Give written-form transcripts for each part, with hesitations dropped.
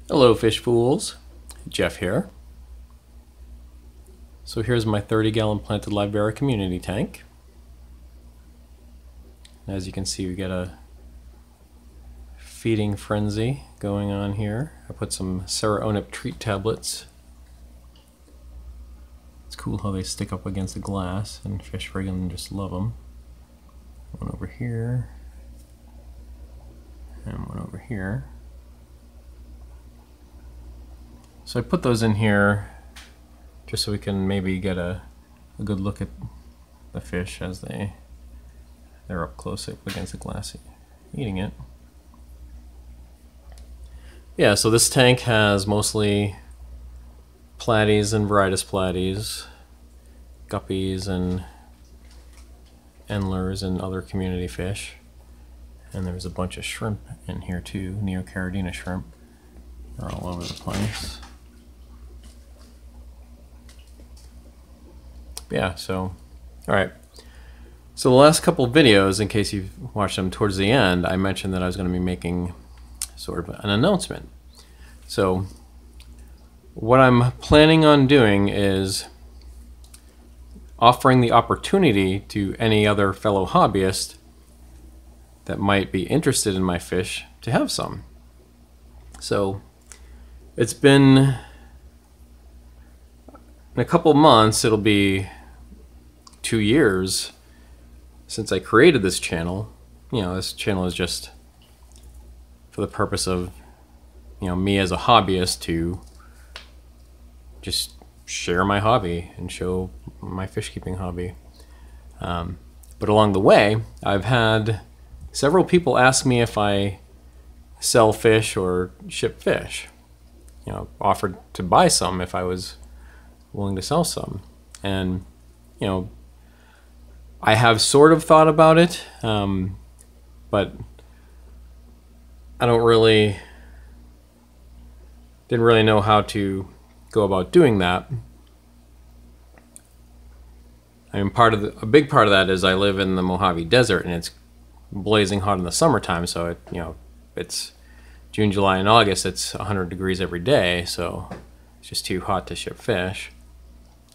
Hello fish fools, Jeff here. So here's my 30-gallon planted live berry community tank. As you can see, we got a feeding frenzy going on here. I put some Cereonip treat tablets. It's cool how they stick up against the glass and fish friggin' just love them. One over here and one over here. So I put those in here just so we can maybe get a good look at the fish as they're up close up against the glass eating it. Yeah, so this tank has mostly platies and Viridis platies, guppies and endlers and other community fish. And there's a bunch of shrimp in here too, Neocaridina shrimp. They're all over the place. Yeah, so, alright. So the last couple of videos, in case you've watched them towards the end, I mentioned that I was going to be making sort of an announcement. So what I'm planning on doing is offering the opportunity to any other fellow hobbyist that might be interested in my fish to have some. So it's been, in a couple months, it'll be 2 years since I created this channel. You know, this channel is just for the purpose of, you know, me as a hobbyist to just share my hobby and show my fish keeping hobby. But along the way, I've had several people ask me if I sell fish or ship fish. You know, offered to buy some if I was willing to sell some. And, you know, I have sort of thought about it, but I didn't really know how to go about doing that. I mean, a big part of that is I live in the Mojave Desert and it's blazing hot in the summertime, so it, you know, it's June, July, and August, it's 100 degrees every day, so it's just too hot to ship fish.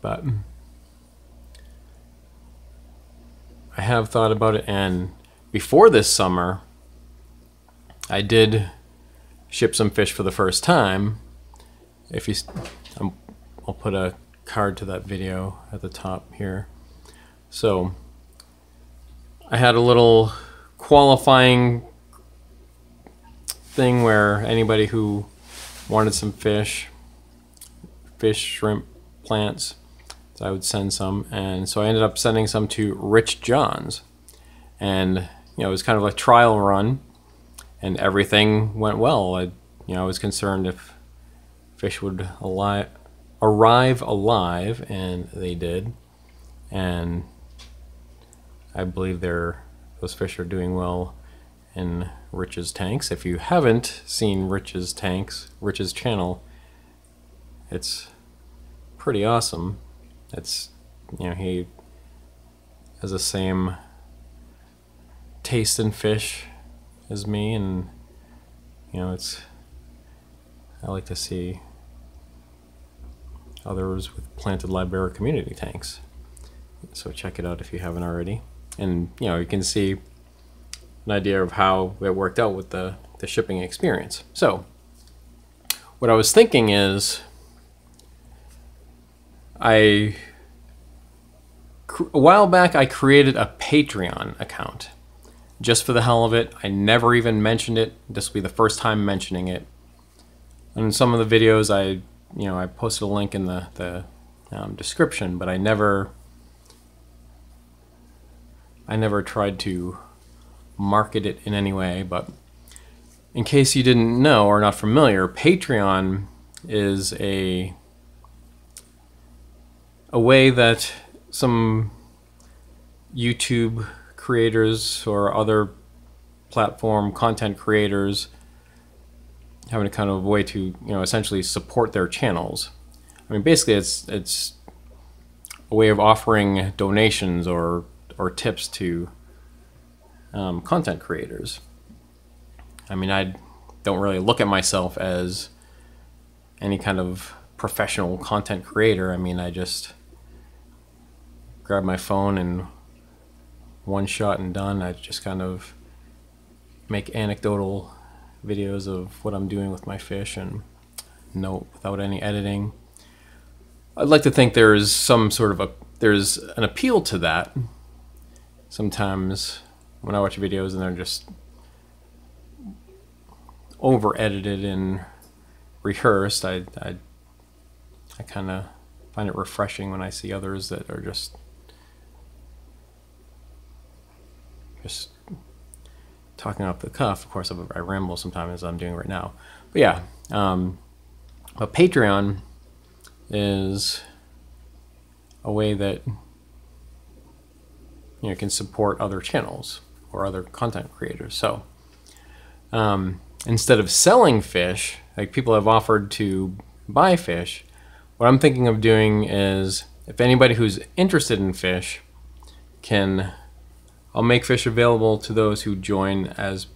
But I have thought about it, and before this summer, I did ship some fish for the first time. If you, I'll put a card to that video at the top here. So I had a little qualifying thing where anybody who wanted some fish, shrimp, plants, so I would send some. And so I ended up sending some to Rich John's, and you know, it was kind of a trial run and everything went well. I was concerned if fish would arrive alive, and they did, and I believe those fish are doing well in Rich's tanks. If you haven't seen Rich's channel, it's pretty awesome. It's, you know, he has the same taste in fish as me, and you know, I like to see others with planted live berry community tanks. So check it out if you haven't already. And you know, you can see an idea of how it worked out with the shipping experience. So what I was thinking is, a while back I created a Patreon account just for the hell of it. I never even mentioned it. This will be the first time mentioning it. And in some of the videos I posted a link in the description, but I never tried to market it in any way. But in case you didn't know or not familiar, Patreon is a way that some YouTube creators or other platform content creators having a kind of way to, you know, essentially support their channels. I mean, basically it's a way of offering donations or tips to content creators. I mean, I don't really look at myself as any kind of professional content creator. I mean, I just grab my phone and one shot and done. I just kind of make anecdotal videos of what I'm doing with my fish and without any editing. I'd like to think there's some sort of there's an appeal to that. Sometimes when I watch videos and they're just over edited and rehearsed, I kind of find it refreshing when I see others that are just talking off the cuff. Of course, I ramble sometimes, as I'm doing right now. But yeah, but Patreon is a way that can support other channels or other content creators. So instead of selling fish, like people have offered to buy fish, what I'm thinking of doing is, if anybody who's interested in fish I'll make fish available to those who join as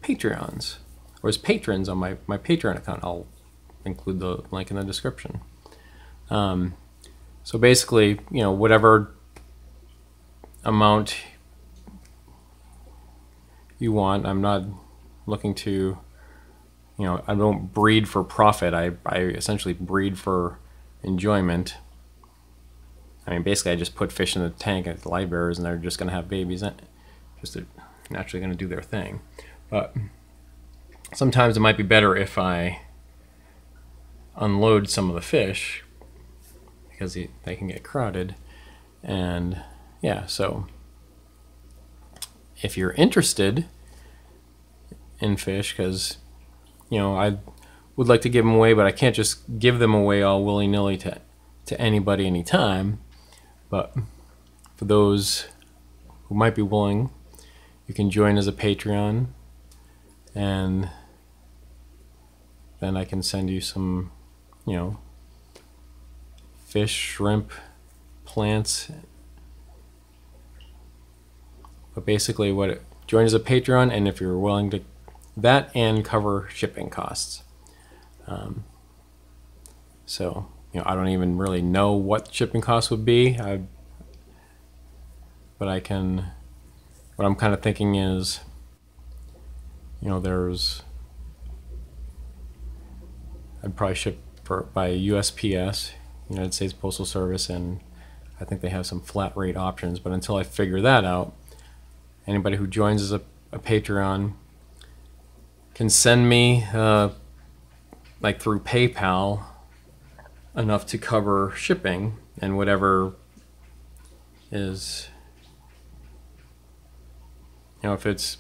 Patreons or as patrons on my Patreon account. I'll include the link in the description. So basically, whatever amount you want. I'm not looking to, I don't breed for profit. I essentially breed for enjoyment. I mean, basically, I just put fish in the tank at the live bearers, and they're just going to have babies, just naturally going to do their thing. But sometimes it might be better if I unload some of the fish, because they can get crowded. And yeah, so if you're interested in fish, because I would like to give them away, but I can't just give them away all willy-nilly to anybody anytime. But for those who might be willing, you can join as a Patreon, and then I can send you some fish, shrimp, plants. But basically, join as a Patreon, and if you're willing to that and cover shipping costs. So I don't even really know what shipping costs would be. But what I'm kind of thinking is, I'd probably ship by USPS, United States Postal Service, and I think they have some flat rate options. But until I figure that out, anybody who joins as a Patreon can send me, like through PayPal, enough to cover shipping, and whatever is, if it's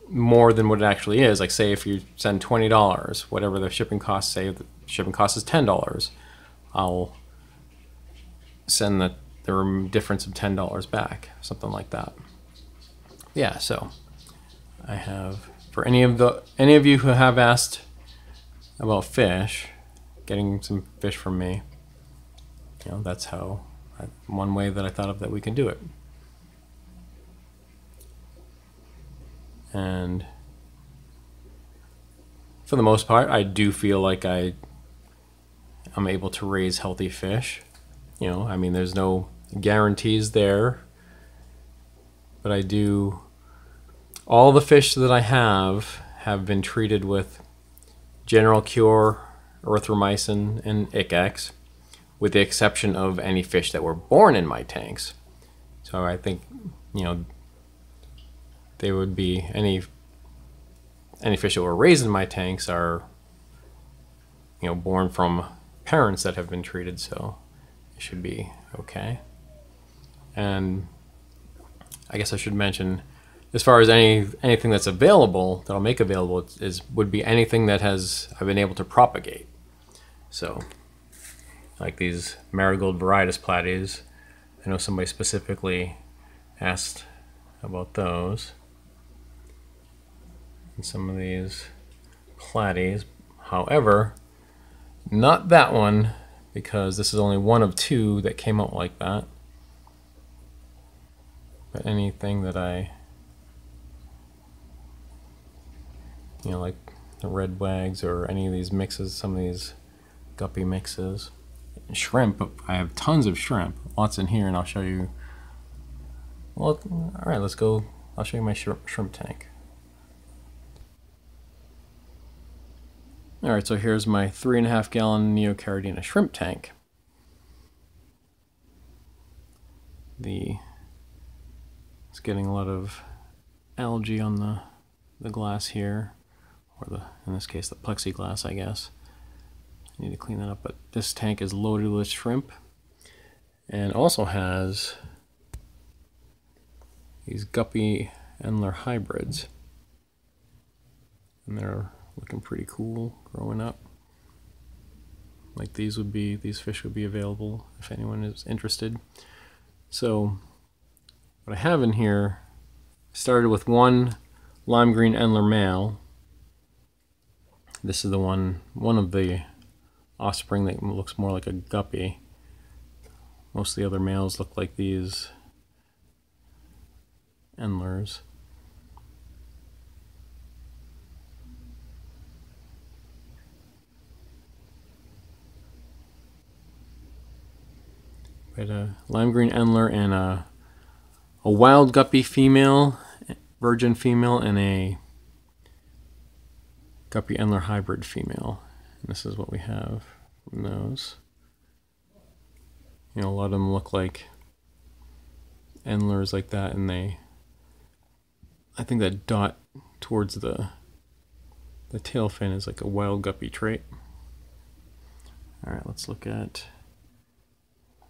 more than what it actually is, like say if you send $20, whatever the shipping costs, say the shipping cost is $10, I'll send the difference of $10 back, something like that. Yeah, so I have, for any of you who have asked about fish, getting some fish from me, that's one way that I thought of that we can do it. And for the most part, I do feel like I'm able to raise healthy fish. I mean, there's no guarantees there, but all the fish that I have been treated with general cure, erythromycin, and ICX, with the exception of any fish that were born in my tanks. So I think, they would be any fish that were raised in my tanks are, born from parents that have been treated, so it should be okay. And I guess I should mention, as far as anything that's available, that I'll make available, would be anything that I've been able to propagate. So, like these marigold varietas platies, I know somebody specifically asked about those. And some of these platies, however, not that one, because this is only one of two that came out like that. But anything that like the red wags or any of these mixes, some of these guppy mixes. And shrimp, I have tons of shrimp, lots in here, and I'll show you. Well, all right, let's go. I'll show you my shrimp tank. All right, so here's my 3.5 gallon Neocaridina shrimp tank. It's getting a lot of algae on the glass here, or in this case the plexiglass, I guess. I need to clean that up, but this tank is loaded with shrimp and also has these Guppy Endler hybrids, and they're looking pretty cool growing up. Like these fish would be available if anyone is interested. So what I have in here, started with one lime green Endler male. This is one of the offspring that looks more like a guppy. Most of the other males look like these Endlers. But a lime green Endler and a wild guppy female, virgin female, and a Guppy Endler hybrid female. And this is what we have from those. You know, a lot of them look like Endlers like that, and I think that dot towards the tail fin is like a wild guppy trait. All right, let's look at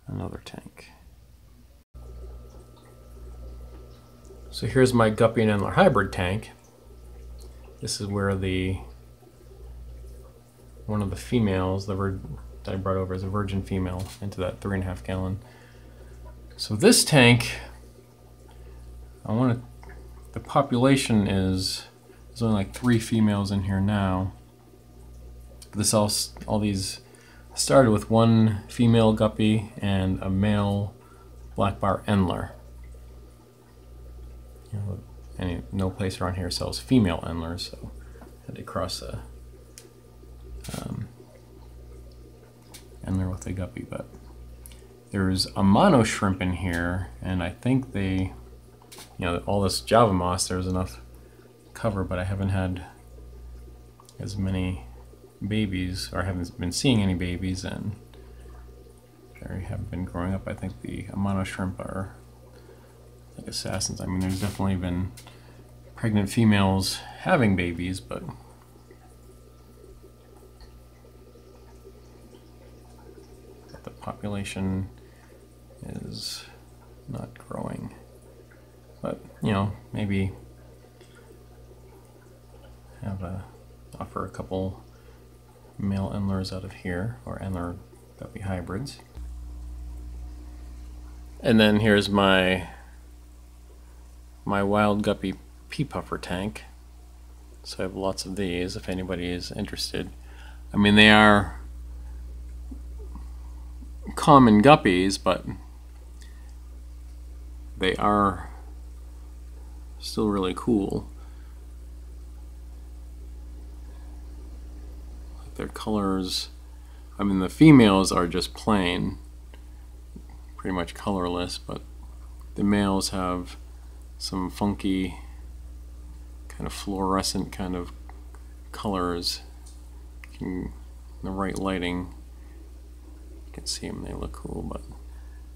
another tank. So here's my Guppy and Endler hybrid tank. This is where one of the females, that I brought over as a virgin female into that 3.5 gallon. So this tank, the population there's only like 3 females in here now. All these started with one female guppy and a male black bar Endler. You know, no place around here sells female Endlers, so I had to cross a Endler with a guppy. But there's a mono shrimp in here, and I think all this Java moss, there's enough cover, but I haven't had as many babies, or I haven't been seeing any babies, and they haven't been growing up. I think the mono shrimp are like assassins. I mean, there's definitely been pregnant females having babies, but the population is not growing. But, you know, maybe offer a couple male Endlers out of here, or Endler guppy hybrids. And then here's my wild guppy pea puffer tank. So I have lots of these if anybody is interested. I mean, they are common guppies, but they are still really cool. Like their colors, I mean, the females are just plain, pretty much colorless, but the males have some funky kind of fluorescent kind of colors. In the right lighting you can see them, they look cool, but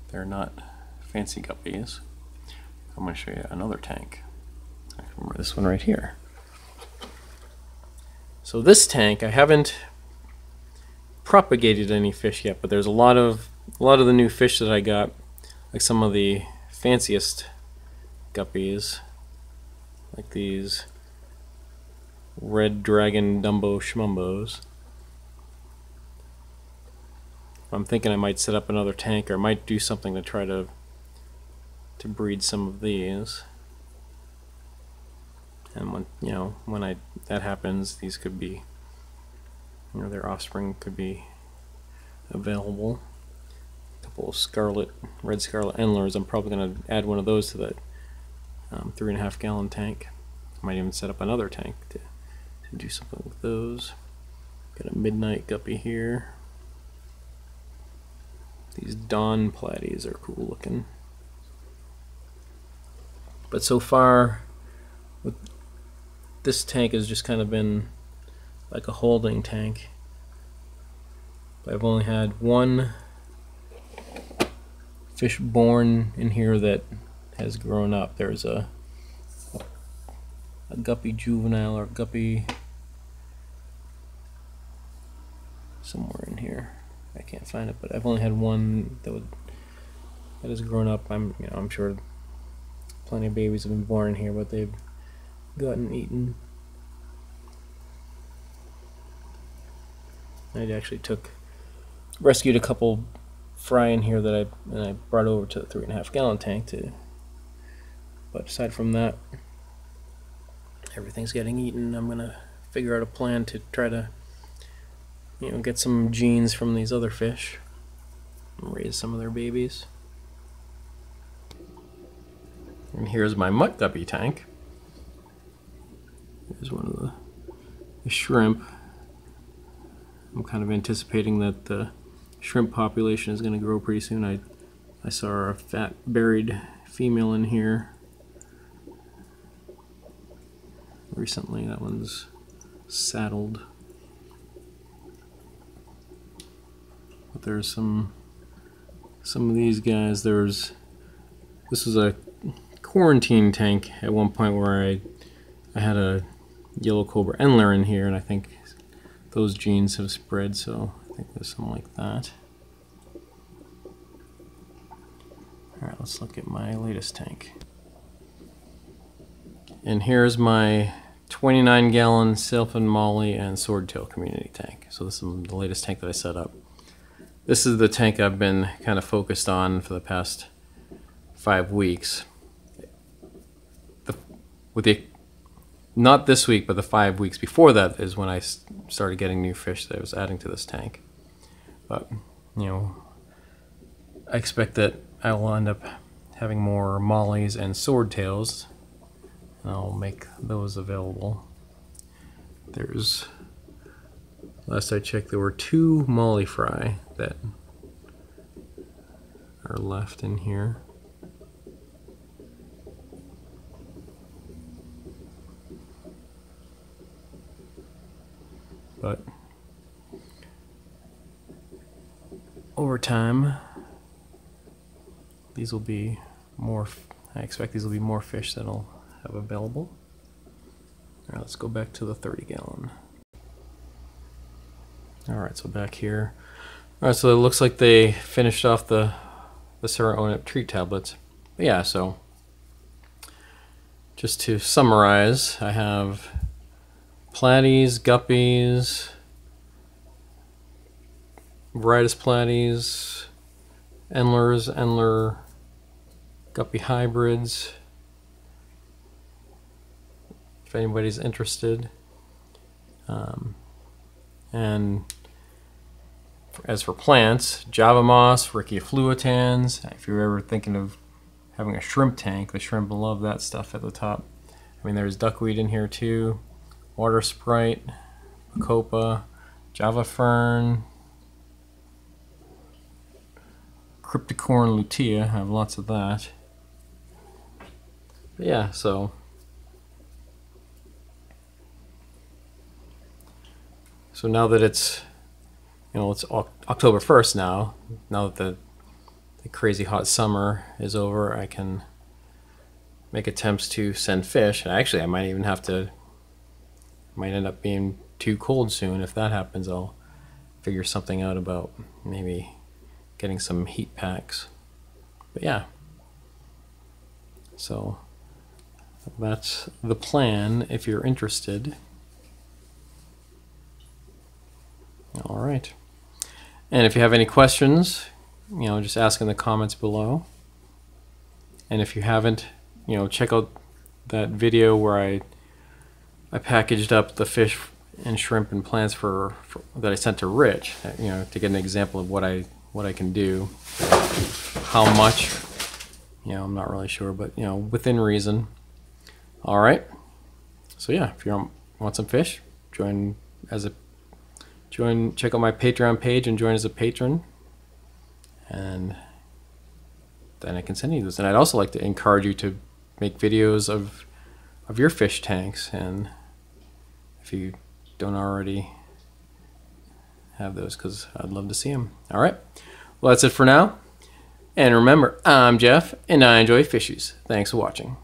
they're not fancy guppies. I'm going to show you another tank. I remember this one right here. So this tank, I haven't propagated any fish yet, but there's a lot of the new fish that I got, like some of the fanciest guppies, like these red dragon Dumbo Schmumbos. I'm thinking I might set up another tank, or might do something to try to breed some of these. And when that happens, these could be, their offspring could be available. A couple of red scarlet Endlers. I'm probably going to add one of those to that 3.5 gallon tank. I might even set up another tank to do something with those. Got a midnight guppy here. These Dawn platies are cool looking. But so far, with this tank has just kind of been like a holding tank. But I've only had one fish born in here that has grown up. There's a guppy juvenile or guppy somewhere in here. I can't find it, but I've only had one that has grown up. I'm sure plenty of babies have been born in here, but they've gotten eaten. I actually rescued a couple fry in here that I brought over to the 3.5 gallon tank too. But aside from that, everything's getting eaten. I'm gonna figure out a plan to try to, get some genes from these other fish and raise some of their babies. And here's my mutt guppy tank. Here's one of the shrimp. I'm kind of anticipating that the shrimp population is going to grow pretty soon. I saw a fat buried female in here recently. That one's saddled. But there's some of these guys. This was a quarantine tank at one point where I had a yellow cobra endler in here, and I think those genes have spread, so I think there's something like that. Alright, let's look at my latest tank. And here's my 29 gallon sailfin molly and swordtail community tank. So this is the latest tank that I set up. This is the tank I've been kind of focused on for the past 5 weeks. Not this week, but the 5 weeks before that is when I started getting new fish that I was adding to this tank. But, I expect that I will end up having more mollies and swordtails, and I'll make those available. Last I checked, there were 2 molly fry that are left in here. But over time, these will be more. I expect these will be more fish that I'll have available. All right, let's go back to the 30 gallon. All right, so back here. All right, so it looks like they finished off the Sarah Onip treat tablets. But yeah, so just to summarize, I have platies, guppies, Varitus platies, Endler guppy hybrids, if anybody's interested. And as for plants, Java moss, Ricciafluitans. If you're ever thinking of having a shrimp tank, the shrimp will love that stuff at the top. I mean, there's duckweed in here too. Water sprite, Bacopa, Java fern, Cryptocorn lutea. I have lots of that. But yeah, so now that it's it's October 1st now that the crazy hot summer is over, I can make attempts to send fish. And actually, I might even might end up being too cold soon. If that happens, I'll figure something out about maybe getting some heat packs. But yeah, so that's the plan if you're interested. All right, and if you have any questions, just ask in the comments below. And if you haven't, check out that video where I packaged up the fish and shrimp and plants that I sent to Rich, to get an example of what I can do. How much, I'm not really sure, but within reason. All right. So yeah, if you want some fish, check out my Patreon page and join as a patron. and then I can send you those. And I'd also like to encourage you to make videos of your fish tanks, and if you don't already have those, because I'd love to see them. All right, well, that's it for now. And remember, I'm Jeff, and I enjoy fishies. Thanks for watching.